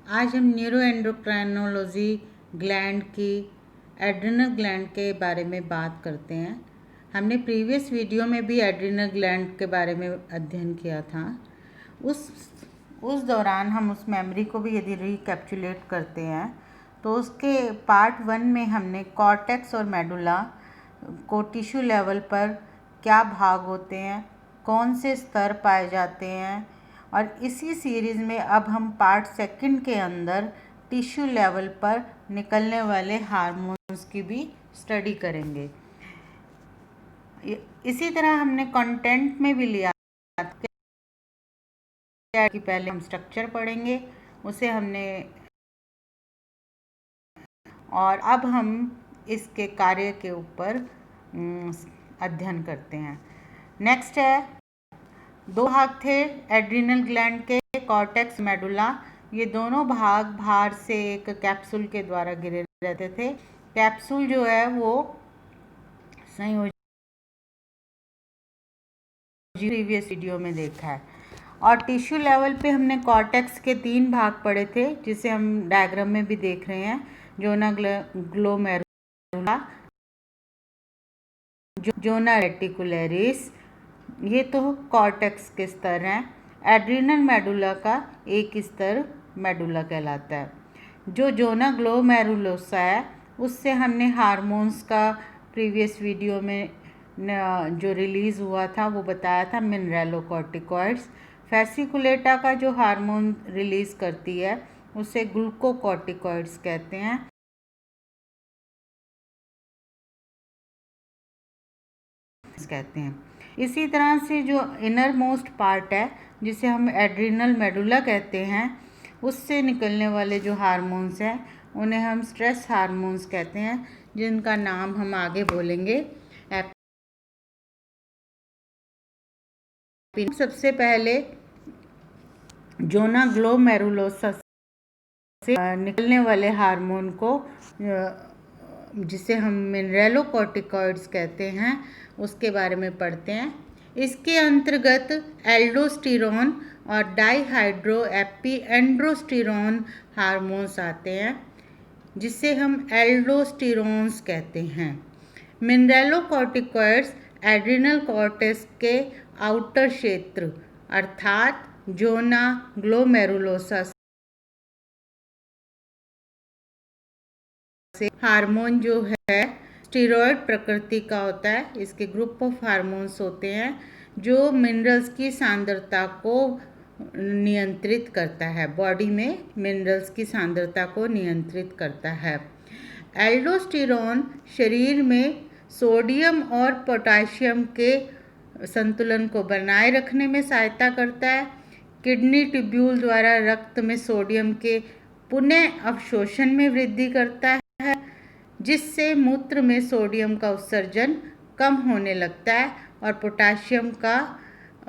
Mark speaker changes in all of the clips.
Speaker 1: आज हम न्यूरोएंडोक्राइनोलॉजी ग्लैंड की एड्रिनल ग्लैंड के बारे में बात करते हैं। हमने प्रीवियस वीडियो में भी एड्रिनल ग्लैंड के बारे में अध्ययन किया था। उस दौरान हम उस मेमोरी को भी यदि रिकैप्चुलेट करते हैं तो उसके पार्ट 1 में हमने कॉर्टेक्स और मेडुला को टिश्यू लेवल पर क्या भाग होते हैं, कौन से स्तर पाए जाते हैं, और इसी सीरीज़ में अब हम पार्ट 2 के अंदर टिश्यू लेवल पर निकलने वाले हार्मोन्स की भी स्टडी करेंगे। इसी तरह हमने कंटेंट में भी लिया कि पहले हम स्ट्रक्चर पढ़ेंगे, उसे हमने, और अब हम इसके कार्य के ऊपर अध्ययन करते हैं। नेक्स्ट है, 2 भाग थे एड्रिनल ग्लैंड के, कॉर्टेक्स, मेडुला। ये दोनों भाग बाहर से एक कैप्सूल के द्वारा घिरे रहते थे। कैप्सूल जो है वो संयोजी प्रीवियस वीडियो में देखा है। और टिश्यू लेवल पे हमने कॉर्टेक्स के 3 भाग पढ़े थे, जिसे हम डायग्राम में भी देख रहे हैं। जोना ग्लोमेरुला, जोना रेटिकुलरिस, ये तो कॉर्टेक्स के स्तर हैं। एड्रिनल मेडुला का एक स्तर मेडुला कहलाता है। जो जोना ग्लोमेरुलोसा है उससे हमने हार्मोन्स का प्रीवियस वीडियो में जो रिलीज़ हुआ था वो बताया था, मिनरेलोकॉर्टिकॉइड्स। फेसिकुलेटा का जो हार्मोन रिलीज़ करती है उसे ग्लूकोकॉर्टिकॉइड्स कहते हैं। इसी तरह से जो इनर मोस्ट पार्ट है जिसे हम एड्रिनल मेडुला कहते हैं, उससे निकलने वाले जो हार्मोन्स हैं उन्हें हम स्ट्रेस हार्मोन्स कहते हैं, जिनका नाम हम आगे बोलेंगे। सबसे पहले जोना ग्लोमेरुलोसा से निकलने वाले हार्मोन को, जिसे हम मिनरेलोकॉर्टिकॉइड्स कहते हैं, उसके बारे में पढ़ते हैं। इसके अंतर्गत एल्डोस्टेरोन और डाइहाइड्रो एंड्रोस्टेरोन हार्मोन्स आते हैं, जिसे हम एल्डोस्टेरोन्स कहते हैं। मिनरेलोकॉर्टिकॉइड्स एड्रिनल कॉर्टेक्स के आउटर क्षेत्र अर्थात जोना ग्लोमेरुलोसा से हार्मोन जो है स्टेरॉयड प्रकृति का होता है। इसके ग्रुप ऑफ हार्मोन्स होते हैं जो मिनरल्स की सांद्रता को नियंत्रित करता है, बॉडी में मिनरल्स की सांद्रता को नियंत्रित करता है। एल्डोस्टेरोन शरीर में सोडियम और पोटाशियम के संतुलन को बनाए रखने में सहायता करता है। किडनी ट्यूब्यूल द्वारा रक्त में सोडियम के पुनः अवशोषण में वृद्धि करता है, जिससे मूत्र में सोडियम का उत्सर्जन कम होने लगता है और पोटाशियम का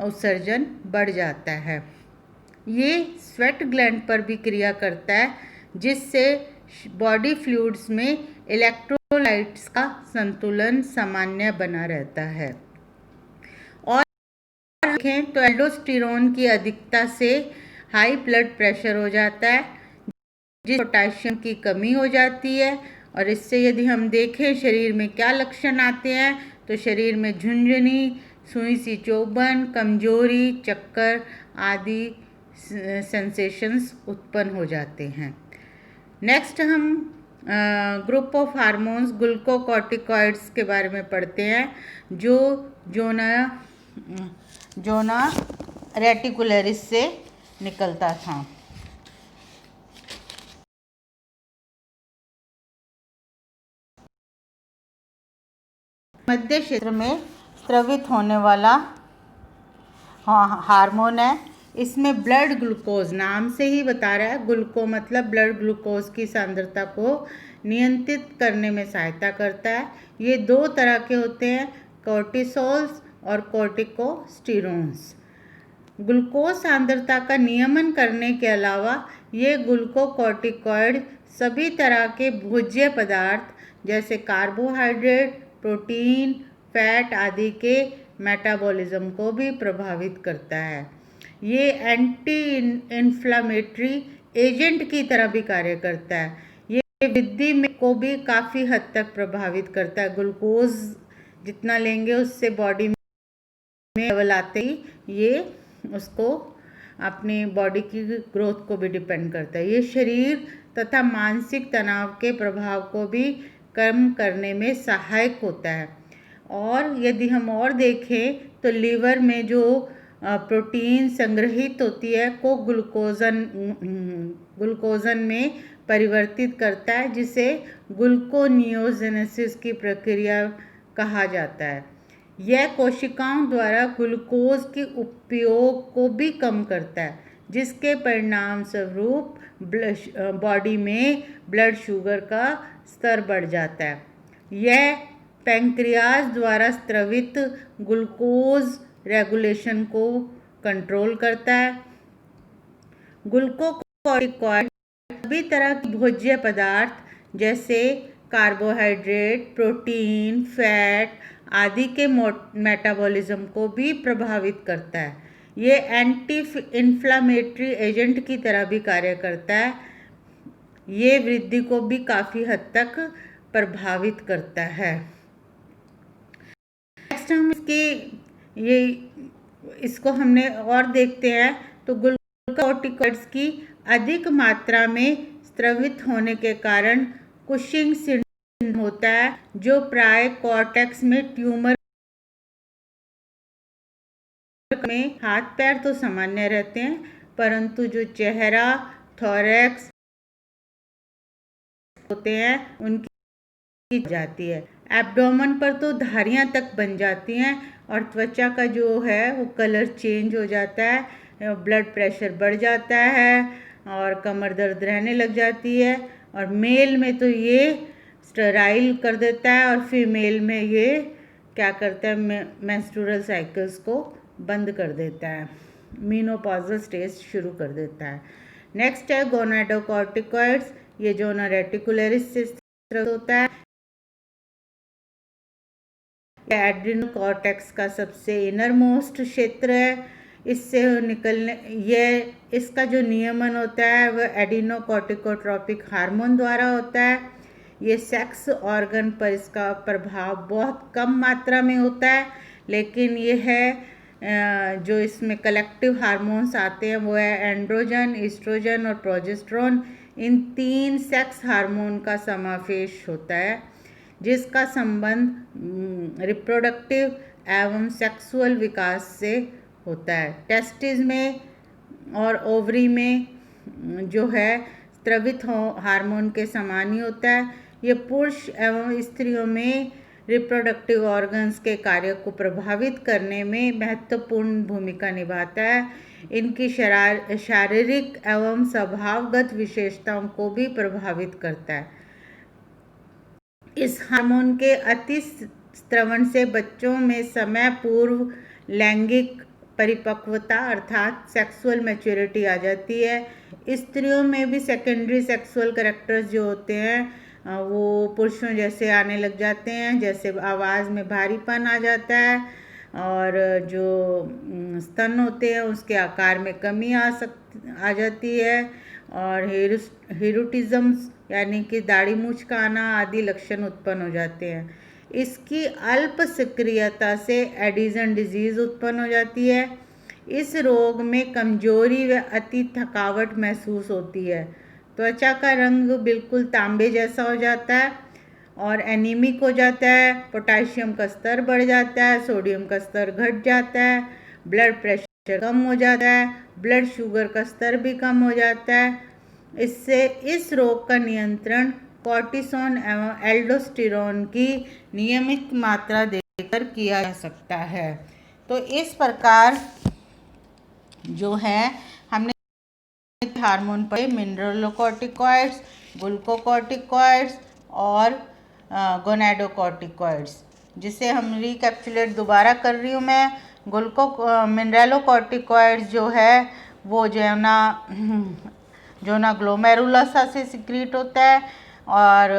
Speaker 1: उत्सर्जन बढ़ जाता है। ये स्वेट ग्लैंड पर भी क्रिया करता है, जिससे बॉडी फ्लूइड्स में इलेक्ट्रोलाइट्स का संतुलन सामान्य बना रहता है। और देखें तो एल्डोस्टेरोन की अधिकता से हाई ब्लड प्रेशर हो जाता है, जिससे पोटाशियम की कमी हो जाती है। और इससे यदि हम देखें शरीर में क्या लक्षण आते हैं, तो शरीर में झुंझुनी, सुई सी चौबन, कमजोरी, चक्कर आदि सेंसेशंस उत्पन्न हो जाते हैं। नेक्स्ट हम ग्रुप ऑफ हार्मोन्स ग्लूकोकॉर्टिकॉइड्स के बारे में पढ़ते हैं, जो जोना रेटिकुलरिस से निकलता था। मध्य क्षेत्र में स्रावित होने वाला हार्मोन है। इसमें ब्लड ग्लूकोज, नाम से ही बता रहा है, ग्लूको मतलब ब्लड ग्लूकोज की सांद्रता को नियंत्रित करने में सहायता करता है। ये 2 तरह के होते हैं, कोर्टिसोल्स और कोर्टिकोस्टेरोन्स। ग्लूकोज सांद्रता का नियमन करने के अलावा ये ग्लूकोकॉर्टिकॉइड सभी तरह के भोज्य पदार्थ जैसे कार्बोहाइड्रेट, प्रोटीन, फैट आदि के मेटाबॉलिज्म को भी प्रभावित करता है। ये एंटी इन्फ्लामेटरी एजेंट की तरह भी कार्य करता है। ये वृद्धि में को भी काफ़ी हद तक प्रभावित करता है। ग्लूकोज जितना लेंगे उससे बॉडी में लेवल आते ही ये उसको अपनी बॉडी की ग्रोथ को भी डिपेंड करता है। ये शरीर तथा मानसिक तनाव के प्रभाव को भी कम करने में सहायक होता है। और यदि हम और देखें तो लीवर में जो प्रोटीन संग्रहित होती है को ग्लूकोजन में परिवर्तित करता है, जिसे ग्लूकोनियोजेनेसिस की प्रक्रिया कहा जाता है। यह कोशिकाओं द्वारा ग्लूकोज के उपयोग को भी कम करता है, जिसके परिणाम स्वरूप बॉडी में ब्लड शुगर का स्तर बढ़ जाता है। यह पैंक्रियाज द्वारा स्रावित ग्लूकोज रेगुलेशन को कंट्रोल करता है। ग्लूकोकॉर्टिकॉइड सभी तरह के भोज्य पदार्थ जैसे कार्बोहाइड्रेट, प्रोटीन, फैट आदि के मेटाबॉलिज्म को भी प्रभावित करता है। ये एंटी इन्फ्लामेटरी एजेंट की तरह भी कार्य करता है। ये वृद्धि को भी काफ़ी हद तक प्रभावित करता है। नेक्स्ट हम इसको हमने और देखते हैं तो ग्लूकोकॉर्टिकॉइड्स की अधिक मात्रा में स्रावित होने के कारण कुशिंग सिंड्रोम होता है, जो प्राय कॉर्टेक्स में ट्यूमर में हाथ पैर तो सामान्य रहते हैं, परंतु जो चेहरा, थोरैक्स होते हैं उनकी जाती है। एब्डोमेन पर तो धारियां तक बन जाती हैं और त्वचा का जो है वो कलर चेंज हो जाता है, ब्लड प्रेशर बढ़ जाता है और कमर दर्द रहने लग जाती है। और मेल में तो ये स्टेराइल कर देता है और फीमेल में ये क्या करता है, मेंस्ट्रुअल साइकिल्स को बंद कर देता है, मीनोपॉजल स्टेज शुरू कर देता है। नेक्स्ट है गोनाडोकॉर्टिकॉइड्स। ये जोना रेटिकुलरिस से स्रावित होता है। एड्रिनोकॉर्टेक्स का सबसे इनर मोस्ट क्षेत्र है। इससे इसका जो नियमन होता है वह एडिनोकॉर्टिकोट्रोपिक हार्मोन द्वारा होता है। ये सेक्स ऑर्गन पर इसका प्रभाव बहुत कम मात्रा में होता है, लेकिन ये है जो इसमें कलेक्टिव हार्मोन्स आते हैं वो है एंड्रोजन, ईस्ट्रोजन और प्रोजेस्टेरोन। इन 3 सेक्स हार्मोन का समावेश होता है, जिसका संबंध रिप्रोडक्टिव एवं सेक्सुअल विकास से होता है। टेस्टिस में और ओवरी में जो है स्रावित हार्मोन के समान ही होता है। ये पुरुष एवं स्त्रियों में रिप्रोडक्टिव ऑर्गन्स के कार्य को प्रभावित करने में महत्वपूर्ण भूमिका निभाता है। इनकी शारीरिक एवं स्वभावगत विशेषताओं को भी प्रभावित करता है। इस हार्मोन के अति स्रवण से बच्चों में समय पूर्व लैंगिक परिपक्वता अर्थात सेक्सुअल मैच्योरिटी आ जाती है। स्त्रियों में भी सेकेंडरी सेक्सुअल कैरेक्टर्स जो होते हैं वो पुरुषों जैसे आने लग जाते हैं, जैसे आवाज़ में भारीपन आ जाता है और जो स्तन होते हैं उसके आकार में कमी आ जाती है और हिरुटिज्म यानी कि दाढ़ी मूंछ का आना आदि लक्षण उत्पन्न हो जाते हैं। इसकी अल्प सक्रियता से एडिसन डिजीज़ उत्पन्न हो जाती है। इस रोग में कमजोरी व अति थकावट महसूस होती है। त्वचा का रंग बिल्कुल तांबे जैसा हो जाता है और एनीमिक हो जाता है। पोटाशियम का स्तर बढ़ जाता है, सोडियम का स्तर घट जाता है, ब्लड प्रेशर कम हो जाता है, ब्लड शुगर का स्तर भी कम हो जाता है। इससे इस रोग का नियंत्रण कॉर्टिसोन एवं एल्डोस्टेरोन की नियमित मात्रा देकर किया जा सकता है। तो इस प्रकार जो है हमने हार्मोन पर मिनरलोकॉर्टिकॉइड्स, ग्लूकोकॉर्टिकॉइड्स और गोनाडोकॉर्टिकॉइड्स, जिसे हम रिकैप्चुलेट दोबारा कर रही हूँ मैं। मिनरलोकॉर्टिकॉइड्स जो है वो जोना ग्लोमेरुलसा से सिक्रीट होता है और